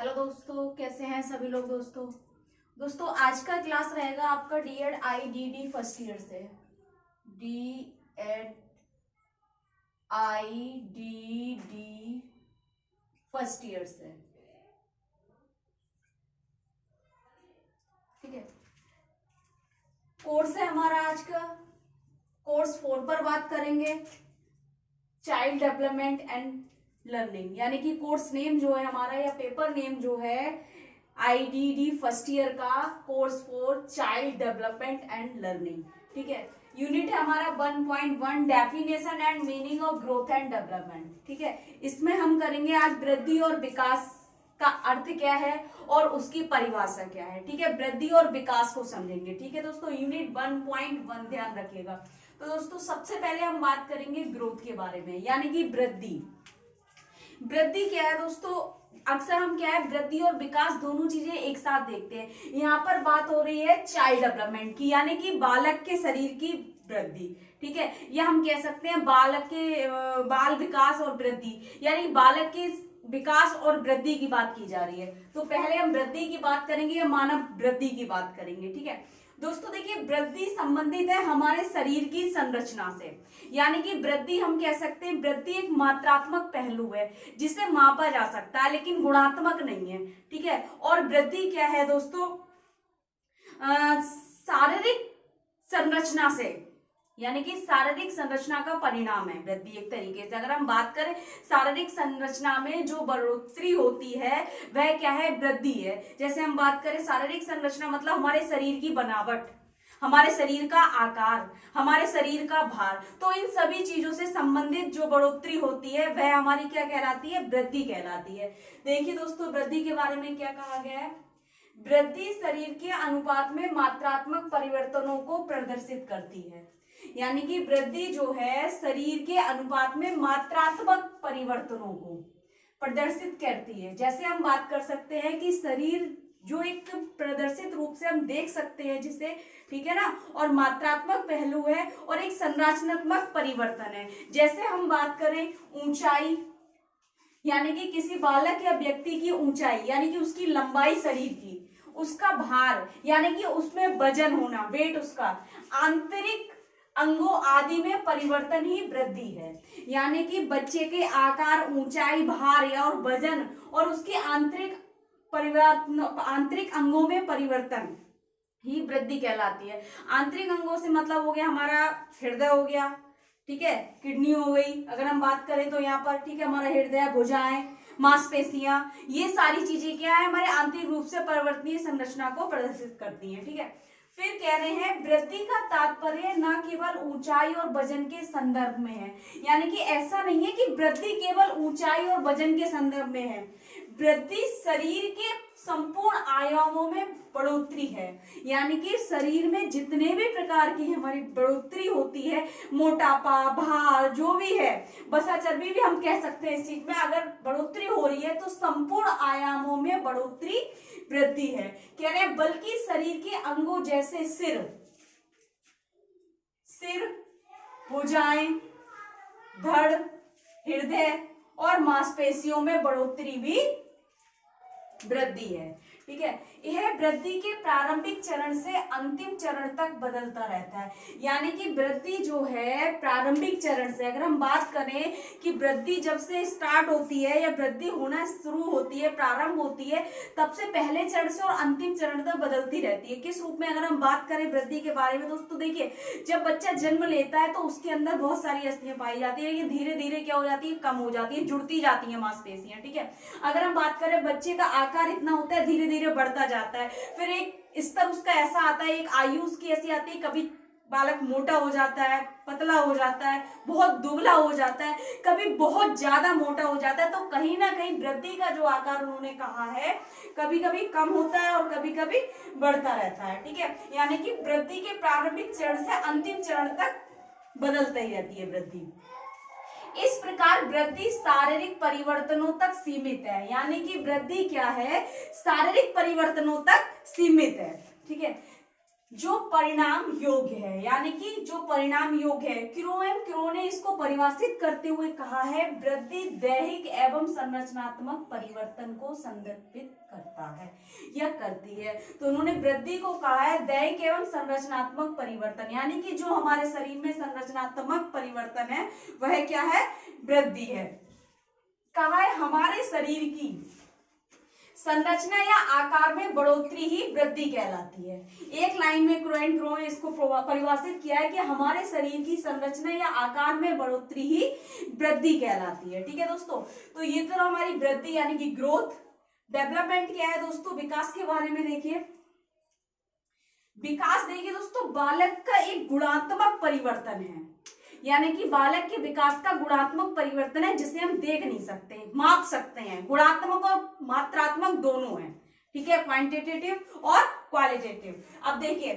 Hello दोस्तों, कैसे हैं सभी लोग। दोस्तों आज का क्लास रहेगा आपका डीएड आईडीडी फर्स्ट ईयर से। डीएड आईडीडी फर्स्ट ईयर से, ठीक है। कोर्स है हमारा आज का कोर्स 4 पर बात करेंगे, चाइल्ड डेवलपमेंट एंड लर्निंग, यानी कि कोर्स नेम जो है हमारा या पेपर नेम जो है आईडीडी फर्स्ट ईयर का course for child development and learning, ठीक है। यूनिट है हमारा 1.1 definition and meaning of growth and development, ठीक है। इसमें हम करेंगे आज वृद्धि और विकास का अर्थ क्या है और उसकी परिभाषा क्या है, ठीक है। वृद्धि और विकास को समझेंगे, ठीक है दोस्तों। यूनिट 1.1 ध्यान रखिएगा। तो दोस्तों सबसे पहले हम बात करेंगे ग्रोथ के बारे में, यानी कि वृद्धि। वृद्धि क्या है दोस्तों, अक्सर हम क्या है वृद्धि और विकास दोनों चीजें एक साथ देखते हैं। यहाँ पर बात हो रही है चाइल्ड डेवलपमेंट की, यानी कि बालक के शरीर की वृद्धि, ठीक है। या हम कह सकते हैं बालक के बाल विकास और वृद्धि, यानी बालक के विकास और वृद्धि की बात की जा रही है। तो पहले हम वृद्धि की बात करेंगे या मानव वृद्धि की बात करेंगे, ठीक है दोस्तों। देखिए वृद्धि संबंधित है हमारे शरीर की संरचना से, यानी कि वृद्धि हम कह सकते हैं वृद्धि एक मात्रात्मक पहलू है जिसे मापा जा सकता है लेकिन गुणात्मक नहीं है, ठीक है। और वृद्धि क्या है दोस्तों, शारीरिक संरचना से, यानी कि शारीरिक संरचना का परिणाम है वृद्धि। एक तरीके से अगर हम बात करें शारीरिक संरचना में जो बढ़ोतरी होती है वह क्या है, वृद्धि है। जैसे हम बात करें शारीरिक संरचना मतलब हमारे शरीर की बनावट, हमारे शरीर का आकार, हमारे शरीर का भार, तो इन सभी चीजों से संबंधित जो बढ़ोतरी होती है वह हमारी क्या कहलाती है, वृद्धि कहलाती है। देखिए दोस्तों वृद्धि के बारे में क्या कहा गया है, वृद्धि शरीर के अनुपात में मात्रात्मक परिवर्तनों को प्रदर्शित करती है, यानी कि वृद्धि जो है शरीर के अनुपात में मात्रात्मक परिवर्तनों को प्रदर्शित करती है। जैसे हम बात कर सकते हैं कि शरीर जो एक प्रदर्शित रूप से हम देख सकते हैं जिसे, ठीक है ना, और मात्रात्मक पहलू है और एक संरचनात्मक परिवर्तन है। जैसे हम बात करें ऊंचाई, यानी कि किसी बालक या व्यक्ति की ऊंचाई, यानी कि उसकी लंबाई शरीर की, उसका भार यानी कि उसमें वजन होना, वेट उसका, आंतरिक अंगों आदि में परिवर्तन ही वृद्धि है। यानी कि बच्चे के आकार, ऊंचाई, भार या और वजन और उसके आंतरिक परिवर्तन, आंतरिक अंगों में परिवर्तन ही वृद्धि कहलाती है। आंतरिक अंगों से मतलब हो गया हमारा हृदय हो गया, ठीक है, किडनी हो गई अगर हम बात करें तो यहाँ पर, ठीक है, हमारा हृदय, भुजाएं, मांसपेशियां, ये सारी चीजें क्या है हमारे आंतरिक रूप से परिवर्तनीय संरचना को प्रदर्शित करती हैं, ठीक है। फिर कह रहे हैं वृद्धि का तात्पर्य न केवल ऊंचाई और वजन के संदर्भ में है, यानी कि ऐसा नहीं है कि वृद्धि केवल ऊंचाई और वजन के संदर्भ में है। वृद्धि शरीर के संपूर्ण आयामों में बढ़ोतरी है, यानी कि शरीर में जितने भी प्रकार की हमारी बढ़ोतरी होती है, मोटापा, भार, जो भी है, वसा चर्बी भी हम कह सकते हैं इस चीज में, अगर बढ़ोतरी हो रही है तो संपूर्ण आयामों में बढ़ोतरी वृद्धि है। कह रहे हैं बल्कि शरीर के अंगों जैसे सिर, भुजाएं, धड़, हृदय और मांसपेशियों में बढ़ोतरी भी वृद्धि है, ठीक है। यह वृद्धि के प्रारंभिक चरण से अंतिम चरण तक बदलता रहता है, यानी कि वृद्धि जो है प्रारंभिक चरण से, अगर हम बात करें कि वृद्धि जब से स्टार्ट होती है या वृद्धि होना शुरू होती है, प्रारंभ होती है, तब से पहले चरण से और अंतिम चरण तक बदलती रहती है। किस रूप में अगर हम बात करें वृद्धि के बारे में दोस्तों, देखिए जब बच्चा जन्म लेता है तो उसके अंदर बहुत सारी अस्थियां पाई जाती है, ये धीरे धीरे क्या हो जाती है, कम हो जाती है, जुड़ती जाती है मांसपेशियां, ठीक है। अगर हम बात करें बच्चे का आकार इतना होता है, धीरे धीरे बढ़ता जाता है, फिर एक स्तर उसका ऐसा आता है, एक आयु उसकी ऐसी आती है, कभी बालक मोटा हो जाता है, पतला हो जाता है, बहुत दुबला हो जाता है, कभी बहुत ज्यादा मोटा हो जाता है। तो कहीं ना कहीं वृद्धि का जो आकार उन्होंने कहा है कभी कभी कम होता है और कभी कभी बढ़ता रहता है, ठीक है। यानी कि वृद्धि के प्रारंभिक चरण से अंतिम चरण तक बदलती ही रहती है वृद्धि। इस प्रकार वृद्धि शारीरिक परिवर्तनों तक सीमित है, यानी कि वृद्धि क्या है, शारीरिक परिवर्तनों तक सीमित है, ठीक है। जो परिणाम योग्य है, यानी कि जो परिणाम योग्य है। क्रो ने इसको परिभाषित करते हुए कहा है वृद्धि दैहिक एवं संरचनात्मक परिवर्तन को संदर्भित करता है या करती है। तो उन्होंने वृद्धि को कहा है दैहिक एवं संरचनात्मक परिवर्तन, यानी कि जो हमारे शरीर में संरचनात्मक परिवर्तन है वह क्या है, वृद्धि है। कहा है हमारे शरीर की संरचना या आकार में बढ़ोतरी ही वृद्धि कहलाती है। एक लाइन में क्रो ने इसको परिभाषित किया है कि हमारे शरीर की संरचना या आकार में बढ़ोतरी ही वृद्धि कहलाती है। ठीक है दोस्तों, तो ये तो हमारी वृद्धि यानी कि ग्रोथ। डेवलपमेंट क्या है दोस्तों, विकास के बारे में देखिए। विकास देखिए दोस्तों, बालक का एक गुणात्मक परिवर्तन है, यानी कि बालक के विकास का गुणात्मक परिवर्तन है जिसे हम देख नहीं सकते, माप सकते हैं। गुणात्मक और मात्रात्मक दोनों है, ठीक है, क्वांटिटेटिव और क्वालिटेटिव। अब देखिए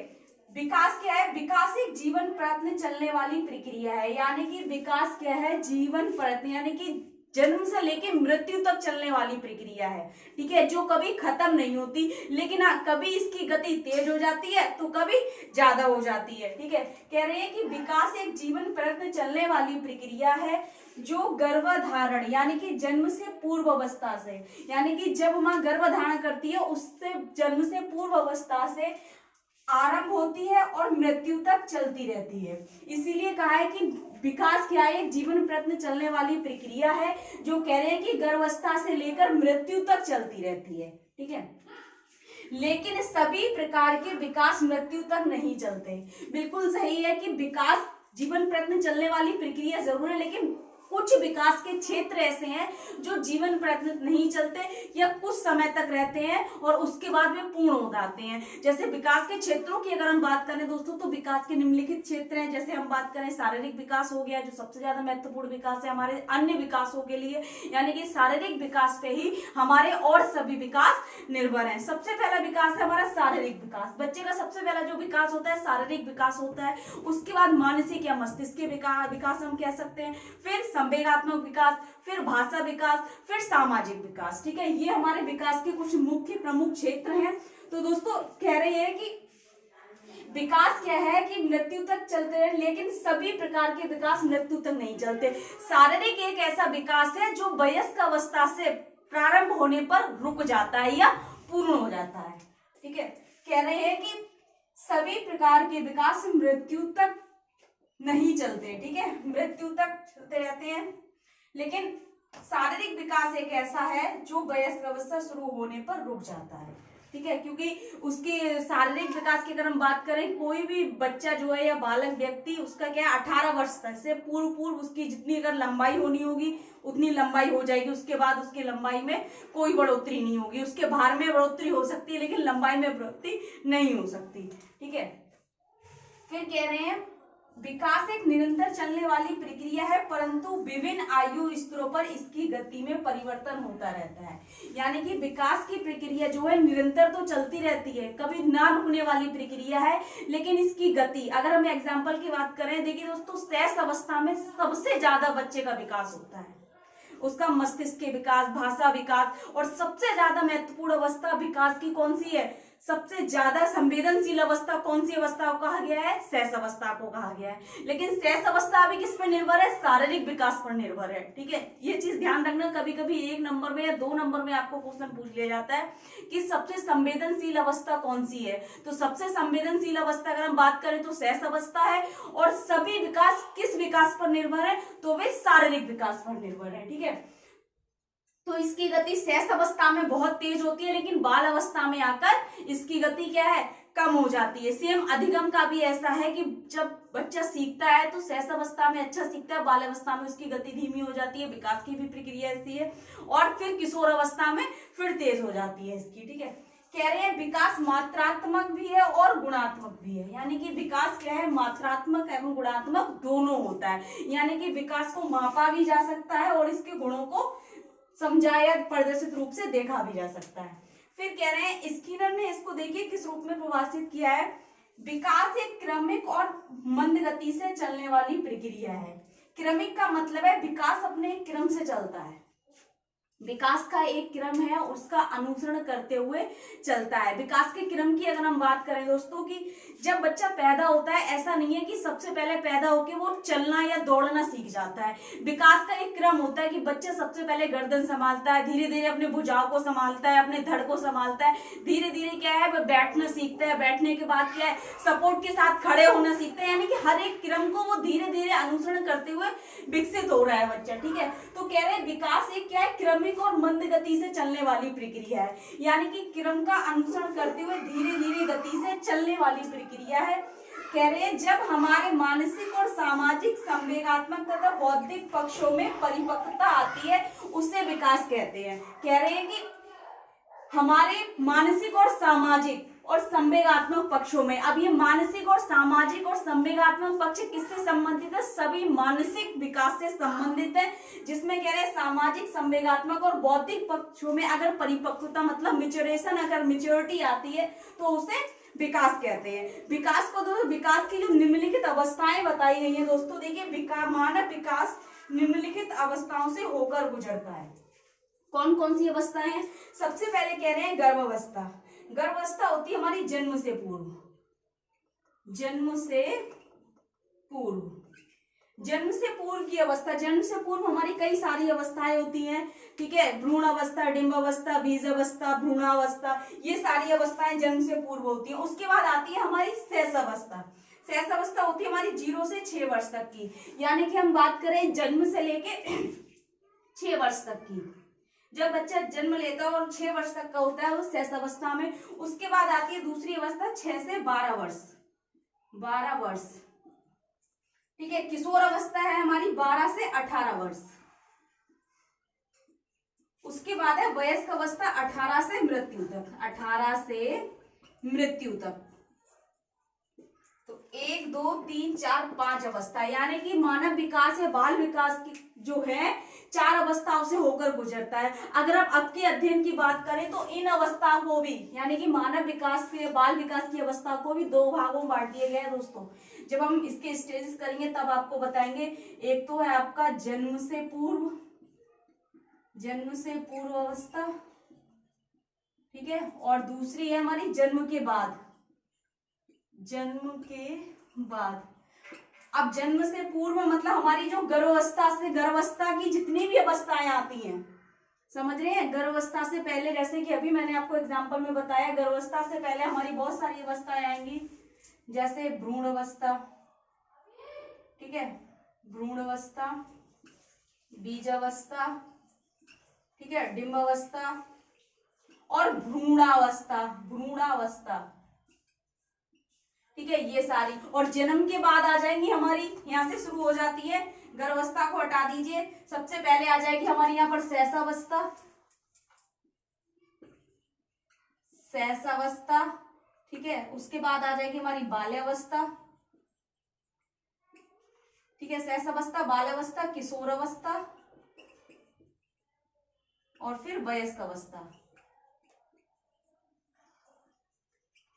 विकास क्या है, विकास एक जीवन प्रयत्न चलने वाली प्रक्रिया है, यानी कि विकास क्या है, जीवन प्रयत्न यानी कि जन्म से लेके मृत्यु तक चलने वाली प्रक्रिया है। ठीक है, जो कभी खत्म नहीं होती, लेकिन हाँ कभी इसकी गति तेज हो जाती है तो कभी ज्यादा हो जाती है। ठीक है, कह रहे हैं कि विकास एक जीवन प्रयत्न चलने वाली प्रक्रिया है जो गर्भधारण यानी कि जन्म से पूर्व अवस्था से, यानी कि जब माँ गर्भधारण करती है उससे जन्म से पूर्व अवस्था से आरंभ होती है और मृत्यु तक चलती रहती है। इसीलिए कहा है कि विकास क्या है, एक जीवन प्रयत्न चलने वाली प्रक्रिया है जो कह रहे हैं कि गर्भावस्था से लेकर मृत्यु तक चलती रहती है। ठीक है, लेकिन सभी प्रकार के विकास मृत्यु तक नहीं चलते। बिल्कुल सही है कि विकास जीवन प्रयत्न चलने वाली प्रक्रिया जरूर है, लेकिन कुछ विकास के क्षेत्र ऐसे हैं जो जीवन प्रयत्न नहीं चलते या कुछ समय तक रहते हैं और उसके बाद वे पूर्ण हो जाते हैं। जैसे विकास के क्षेत्रों की अगर हम बात करें दोस्तों, तो विकास के निम्नलिखित क्षेत्र हैं। जैसे हम बात करें शारीरिक विकास हो गया, जो सबसे ज्यादा महत्वपूर्ण विकास है हमारे अन्य विकासों के लिए, यानी कि शारीरिक विकास पे ही हमारे और सभी विकास निर्भर है। सबसे पहला विकास है हमारा शारीरिक विकास। बच्चे का सबसे पहला जो विकास होता है शारीरिक विकास होता है। उसके बाद मानसिक या मस्तिष्क के विकास हम कह सकते हैं, फिर संवेगात्मक विकास, फिर भाषा विकास, फिर सामाजिक विकास। ठीक है, ये हमारे विकास के कुछ मुख्य प्रमुख क्षेत्र हैं। तो दोस्तों कह रहे हैं कि विकास क्या है कि मृत्यु तक चलते हैं, लेकिन सभी प्रकार के विकास मृत्यु तक नहीं चलते। शारीरिक एक ऐसा विकास है जो वयस्क अवस्था से प्रारंभ होने पर रुक जाता है या पूर्ण हो जाता है। ठीक है, कह रहे हैं कि सभी प्रकार के विकास मृत्यु तक नहीं चलते। ठीक है, मृत्यु तक चलते रहते हैं, लेकिन शारीरिक विकास एक ऐसा है जो वयस्क अवस्था शुरू होने पर रुक जाता है। ठीक है, क्योंकि उसके शारीरिक विकास की अगर हम बात करें, कोई भी बच्चा जो है या बालक व्यक्ति, उसका क्या है 18 वर्ष तक से पूर्व उसकी जितनी अगर लंबाई होनी होगी उतनी लंबाई हो जाएगी। उसके बाद उसकी लंबाई में कोई बढ़ोतरी नहीं होगी। उसके भार में बढ़ोतरी हो सकती है लेकिन लंबाई में बढ़ोतरी नहीं हो सकती। ठीक है, फिर कह रहे हैं विकास एक निरंतर चलने वाली प्रक्रिया है, परंतु विभिन्न आयु स्तरों पर इसकी गति में परिवर्तन होता रहता है। यानी कि विकास की प्रक्रिया जो है निरंतर तो चलती रहती है, कभी ना रुकने वाली प्रक्रिया है, लेकिन इसकी गति, अगर हम एग्जाम्पल की बात करें, देखिए दोस्तों शैशव अवस्था में सबसे ज्यादा बच्चे का विकास होता है, उसका मस्तिष्क के विकास, भाषा विकास, और सबसे ज्यादा महत्वपूर्ण अवस्था विकास की कौन सी है, सबसे ज्यादा संवेदनशील अवस्था कौन सी अवस्था को कहा गया है, शैशव अवस्था को कहा गया है। लेकिन शैशव अवस्था अभी किस पर निर्भर है, शारीरिक विकास पर निर्भर है। ठीक है, ये चीज ध्यान रखना, कभी कभी 1 नंबर में या 2 नंबर में आपको क्वेश्चन पूछ लिया जाता है कि सबसे संवेदनशील अवस्था कौन सी है। तो सबसे संवेदनशील अवस्था अगर हम बात करें तो शैशव अवस्था है, और सभी विकास किस विकास पर निर्भर है, तो वे शारीरिक विकास पर निर्भर है। ठीक है, तो इसकी गति शैशव अवस्था में बहुत तेज होती है, लेकिन बाल अवस्था में आकर इसकी गति क्या है, कम हो जाती है। सेम अधिगम का भी ऐसा है कि जब बच्चा सीखता है तो शैशव अवस्था में अच्छा सीखता है, बाल अवस्था में उसकी गति धीमी हो जाती है। विकास की भी प्रक्रिया ऐसी है, और फिर किशोर अवस्था में फिर तेज हो जाती है इसकी। ठीक है, कह रहे हैं विकास मात्रात्मक भी है और गुणात्मक भी है, यानी कि विकास क्या है, मात्रात्मक एवं गुणात्मक दोनों होता है। यानी कि विकास को मापा भी जा सकता है और इसके गुणों को समझाया प्रदर्शित रूप से देखा भी जा सकता है। फिर कह रहे हैं स्किनर ने इसको देखिए किस रूप में परिभाषित किया है, विकास एक क्रमिक और मंद गति से चलने वाली प्रक्रिया है। क्रमिक का मतलब है विकास अपने क्रम से चलता है, विकास का एक क्रम है, उसका अनुसरण करते हुए चलता है। विकास के क्रम की अगर हम बात करें दोस्तों कि जब बच्चा पैदा होता है, ऐसा नहीं है कि सबसे पहले पैदा होके वो चलना या दौड़ना सीख जाता है। विकास का एक क्रम होता है कि बच्चा सबसे पहले गर्दन संभालता है, धीरे धीरे अपने भुजाओं को संभालता है, अपने धड़ को संभालता है, धीरे धीरे क्या है वह बैठना सीखता है, बैठने के बाद क्या है सपोर्ट के साथ खड़े होना सीखता है। यानी कि हर एक क्रम को वो धीरे धीरे अनुसरण करते हुए विकसित हो रहा है बच्चा, ठीक है। तो कह रहे विकास एक क्या है क्रमिक और मंद गति से चलने वाली प्रक्रिया है, यानी कि क्रम का अनुसरण करते हुए धीरे धीरे गति से चलने वाली प्रक्रिया है। कह रहे हैं जब हमारे मानसिक और सामाजिक, संवेगात्मक तथा बौद्धिक पक्षों में परिपक्वता आती है उसे विकास कहते हैं। कह रहे हैं कि हमारे मानसिक और सामाजिक और संवेगात्मक पक्षों में, अब ये मानसिक और सामाजिक और संवेगात्मक पक्ष किससे संबंधित है? सभी मानसिक विकास से संबंधित है, जिसमें कह रहे हैं सामाजिक, संवेगात्मक और बौद्धिक पक्षों में अगर परिपक्वता मतलब मैच्योरेशन, अगर मैच्योरिटी आती है तो उसे विकास कहते हैं। विकास को दोस्तों, विकास की जो निम्नलिखित अवस्थाएं बताई गई है दोस्तों, देखिए मानव विकास निम्नलिखित अवस्थाओं से होकर गुजरता है। कौन कौन सी अवस्थाएं हैं? सबसे पहले कह रहे हैं गर्भावस्था। गर्भावस्था होती है हमारी जन्म से पूर्व, जन्म से पूर्व, जन्म से पूर्व की अवस्था। जन्म से पूर्व हमारी कई सारी अवस्थाएं होती हैं, ठीक है। भ्रूण अवस्था, डिंब अवस्था, बीज अवस्था, भ्रूणावस्था, ये सारी अवस्थाएं जन्म से पूर्व होती हैं। उसके बाद आती है हमारी शेष अवस्था। शेष अवस्था होती है हमारी 0 से 6 वर्ष तक की, यानी कि हम बात करें जन्म से लेके 6 वर्ष तक की। जब बच्चा जन्म लेता है और 6 वर्ष तक का होता है वो शेष अवस्था में। उसके बाद आती है दूसरी अवस्था 6 से 12 वर्ष, 12 वर्ष, ठीक है। किशोर अवस्था है हमारी 12 से 18 वर्ष। उसके बाद है वयस्क अवस्था 18 से मृत्यु तक, 18 से मृत्यु तक। तो 1 2 3 4 5 अवस्था, यानी कि मानव विकास या बाल विकास की जो है 4 अवस्थाओं से होकर गुजरता है। अगर आप अब के अध्ययन की बात करें तो इन अवस्थाओं को भी, यानी कि मानव विकास के, बाल विकास की अवस्था को भी 2 भागों में बांट दिया गया है दोस्तों। जब हम इसके स्टेजेस करेंगे तब आपको बताएंगे। एक तो है आपका जन्म से पूर्व, जन्म से पूर्व अवस्था, ठीक है, और दूसरी है हमारी जन्म के बाद, जन्म के बाद। अब जन्म से पूर्व मतलब हमारी जो गर्भावस्था से, गर्भावस्था की जितनी भी अवस्थाएं आती हैं, समझ रहे हैं। गर्भावस्था से पहले, जैसे कि अभी मैंने आपको एग्जांपल में बताया, गर्भावस्था से पहले हमारी बहुत सारी अवस्थाएं आएंगी, जैसे भ्रूण अवस्था, ठीक है, भ्रूण अवस्था, बीज अवस्था, ठीक है, डिंब अवस्था और भ्रूणावस्था, भ्रूणावस्था, ठीक है, ये सारी। और जन्म के बाद आ जाएंगी हमारी, यहां से शुरू हो जाती है, गर्भावस्था को हटा दीजिए, सबसे पहले आ जाएगी हमारी यहाँ पर शैशवावस्था, शैशवावस्था, ठीक है। उसके बाद आ जाएगी हमारी बाल्यावस्था, ठीक है, शैशवावस्था, बाल्यावस्था, किशोरावस्था और फिर वयस्क अवस्था,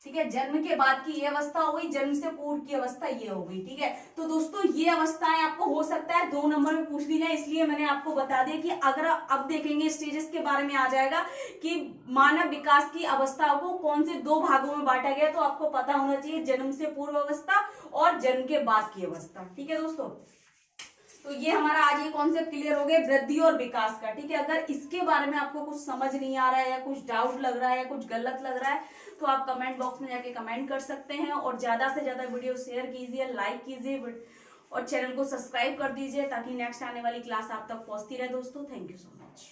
ठीक है। जन्म के बाद की ये अवस्था हो गई, जन्म से पूर्व की अवस्था ये हो गई, ठीक है। तो दोस्तों ये अवस्थाएं आपको हो सकता है 2 नंबर में पूछ ली जाए, इसलिए मैंने आपको बता दिया कि अगर अब देखेंगे स्टेजेस के बारे में आ जाएगा कि मानव विकास की अवस्थाओं को कौन से 2 भागों में बांटा गया, तो आपको पता होना चाहिए जन्म से पूर्व अवस्था और जन्म के बाद की अवस्था, ठीक है दोस्तों। तो ये हमारा आज ये कॉन्सेप्ट क्लियर हो गया वृद्धि और विकास का, ठीक है। अगर इसके बारे में आपको कुछ समझ नहीं आ रहा है या कुछ डाउट लग रहा है या कुछ गलत लग रहा है तो आप कमेंट बॉक्स में जाके कमेंट कर सकते हैं, और ज्यादा से ज्यादा वीडियो शेयर कीजिए, लाइक कीजिए और चैनल को सब्सक्राइब कर दीजिए ताकि नेक्स्ट आने वाली क्लास आप तक पहुंचती रहे दोस्तों। Thank you so much.